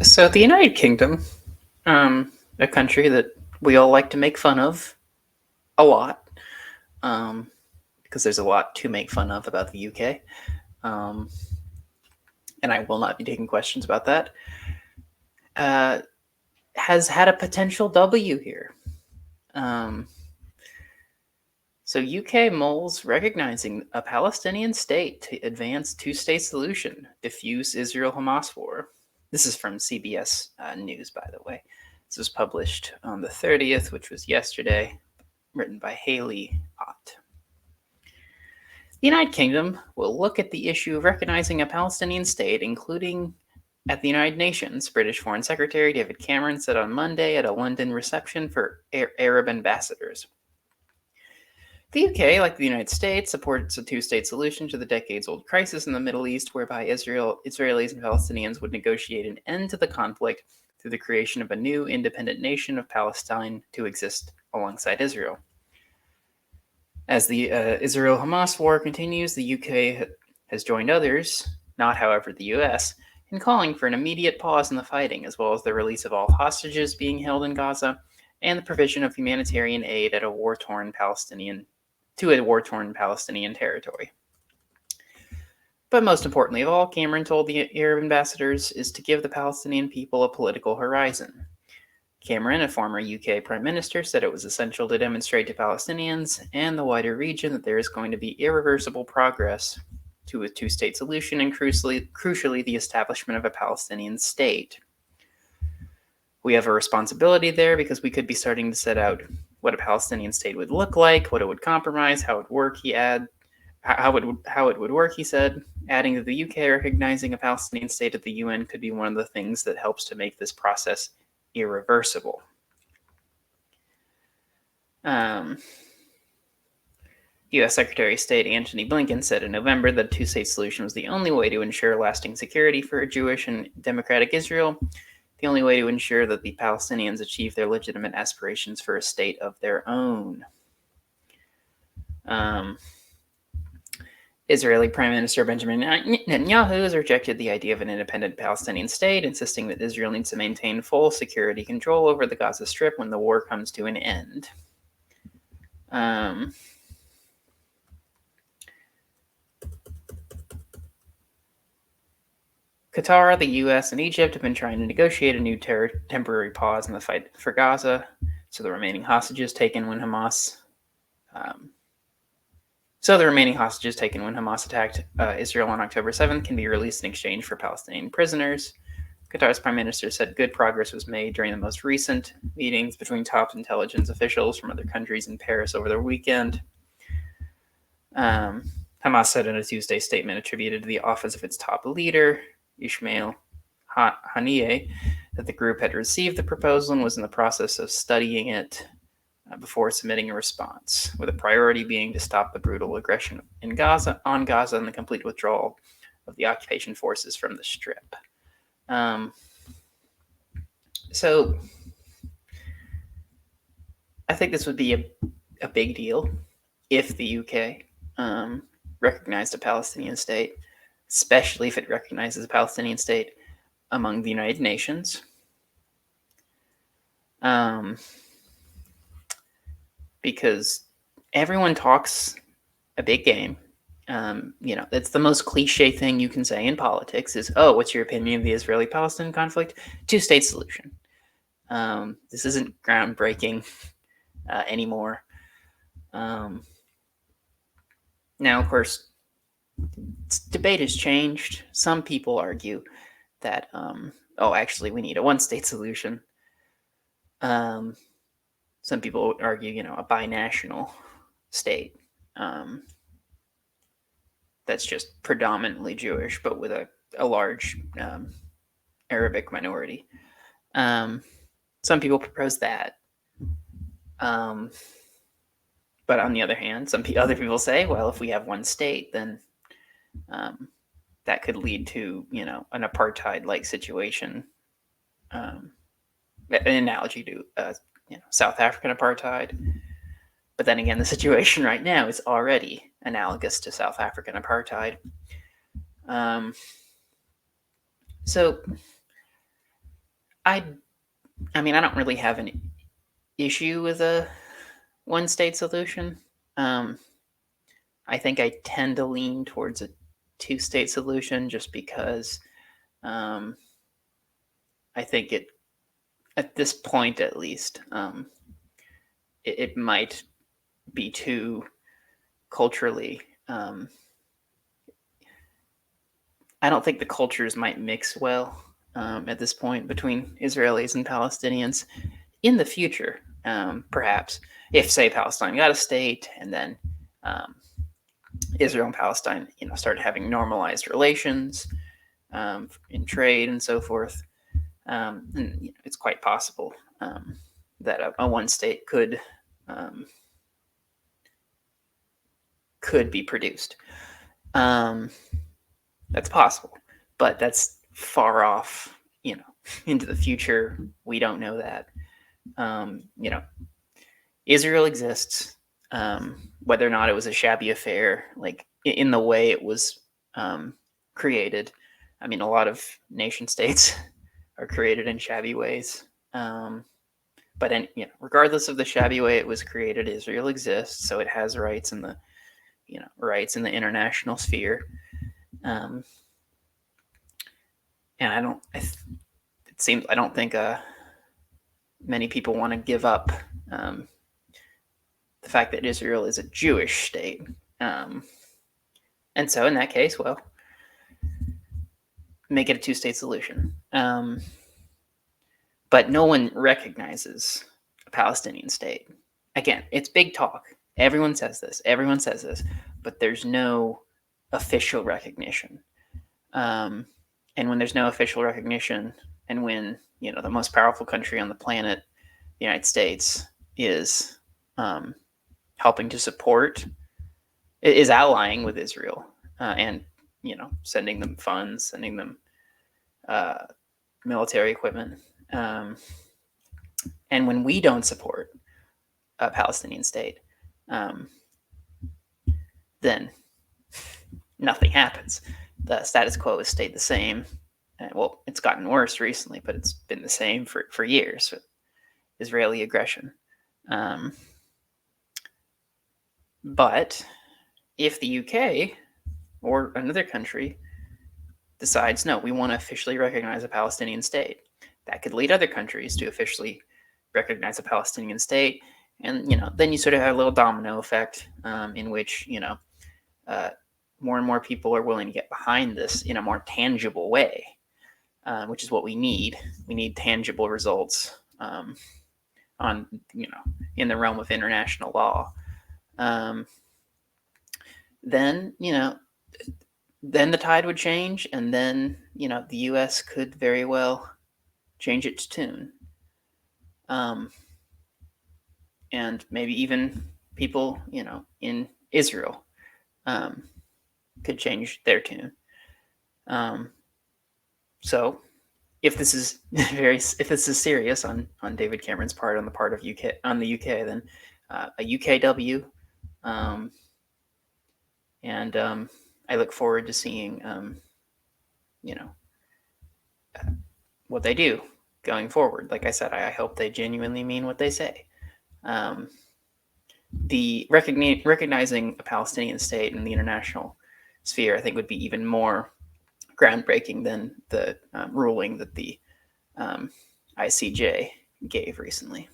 So the United Kingdom, a country that we all like to make fun of a lot, because there's a lot to make fun of about the UK, um, and I will not be taking questions about that, uh, has had a potential W here. Um, so UK moles recognizing a Palestinian state to advance two-state solution, diffuse Israel-Hamas war. This is from CBS News, by the way. This was published on the 30th, which was yesterday, written by Haley Ott. The United Kingdom will look at the issue of recognizing a Palestinian state, including at the United Nations, British Foreign Secretary David Cameron said on Monday at a London reception for Arab ambassadors. The UK, like the United States, supports a two-state solution to the decades-old crisis in the Middle East, whereby Israelis and Palestinians would negotiate an end to the conflict through the creation of a new independent nation of Palestine to exist alongside Israel. As the Israel-Hamas war continues, the UK has joined others, not however the US, in calling for an immediate pause in the fighting, as well as the release of all hostages being held in Gaza and the provision of humanitarian aid at a war-torn Palestinian territory. But most importantly of all, Cameron told the Arab ambassadors is to give the Palestinian people a political horizon. Cameron, a former UK Prime Minister, said it was essential to demonstrate to Palestinians and the wider region that there is going to be irreversible progress to a two-state solution and crucially the establishment of a Palestinian state. We have a responsibility there because we could be starting to set out what a Palestinian state would look like, what it would compromise, how it would work, he said, adding that the UK recognizing a Palestinian state at the UN could be one of the things that helps to make this process irreversible. U.S. Secretary of State Antony Blinken said in November that a two-state solution was the only way to ensure lasting security for a Jewish and democratic Israel, the only way to ensure that the Palestinians achieve their legitimate aspirations for a state of their own. Israeli Prime Minister Benjamin Netanyahu has rejected the idea of an independent Palestinian state, insisting that Israel needs to maintain full security control over the Gaza Strip when the war comes to an end. Qatar, the U.S., and Egypt have been trying to negotiate a new temporary pause in the fight for Gaza, so the remaining hostages taken when Hamas attacked Israel on October 7th can be released in exchange for Palestinian prisoners. Qatar's prime minister said good progress was made during the most recent meetings between top intelligence officials from other countries in Paris over the weekend. Hamas said in a Tuesday statement attributed to the office of its top leader, Ismail Haniyeh, that the group had received the proposal and was in the process of studying it before submitting a response, with a priority being to stop the brutal aggression on Gaza and the complete withdrawal of the occupation forces from the Strip. So I think this would be a big deal if the UK recognized a Palestinian state, especially if it recognizes a Palestinian state among the United Nations. Because everyone talks a big game. It's the most cliche thing you can say in politics is, oh, what's your opinion of the Israeli-Palestinian conflict? Two-state solution. This isn't groundbreaking anymore. Now, of course, debate has changed. Some people argue that, actually, we need a one-state solution. Some people argue, a binational state that's just predominantly Jewish, but with a large Arabic minority. Some people propose that. But on the other hand, other people say, well, if we have one state, then that could lead to, an apartheid-like situation. An analogy to, South African apartheid. But then again, the situation right now is already analogous to South African apartheid. So I I mean, I don't really have an issue with a one state solution. Um, I think I tend to lean towards a two-state solution just because um, I think it, at this point at least, it might be too culturally. I don't think the cultures might mix well at this point between Israelis and Palestinians. In the future, perhaps, if say Palestine got a state and then um, Israel and Palestine, started having normalized relations in trade and so forth, and it's quite possible that a one state um, could be produced. That's possible, but that's far off. Into the future, we don't know that. Israel exists. Whether or not it was a shabby affair, like in the way it was created. I mean, a lot of nation states are created in shabby ways. But regardless of the shabby way it was created, Israel exists, so it has rights in the rights in the international sphere. And it seems I don't think many people want to give up the fact that Israel is a Jewish state. And so in that case, well, make it a two-state solution. But no one recognizes a Palestinian state. Again, it's big talk. Everyone says this. But there's no official recognition. And when there's no official recognition, and when the most powerful country on the planet, the United States, is helping to support, is allying with Israel, and sending them funds, sending them military equipment, and when we don't support a Palestinian state, then nothing happens. The status quo has stayed the same. Well, it's gotten worse recently, but it's been the same for years. Israeli aggression. But if the UK or another country decides, no, we want to officially recognize a Palestinian state, that could lead other countries to officially recognize a Palestinian state. And, then you sort of have a little domino effect in which, more and more people are willing to get behind this in a more tangible way, which is what we need. We need tangible results on, in the realm of international law. Then, then the tide would change, and then, the U.S. could very well change its tune. And maybe even people, in Israel could change their tune. So if this is serious on David Cameron's part, on the part of the UK, then a UKW, and I look forward to seeing what they do going forward. Like I said, I hope they genuinely mean what they say. The recognizing a Palestinian state in the international sphere, I think, would be even more groundbreaking than the ruling that the ICJ gave recently.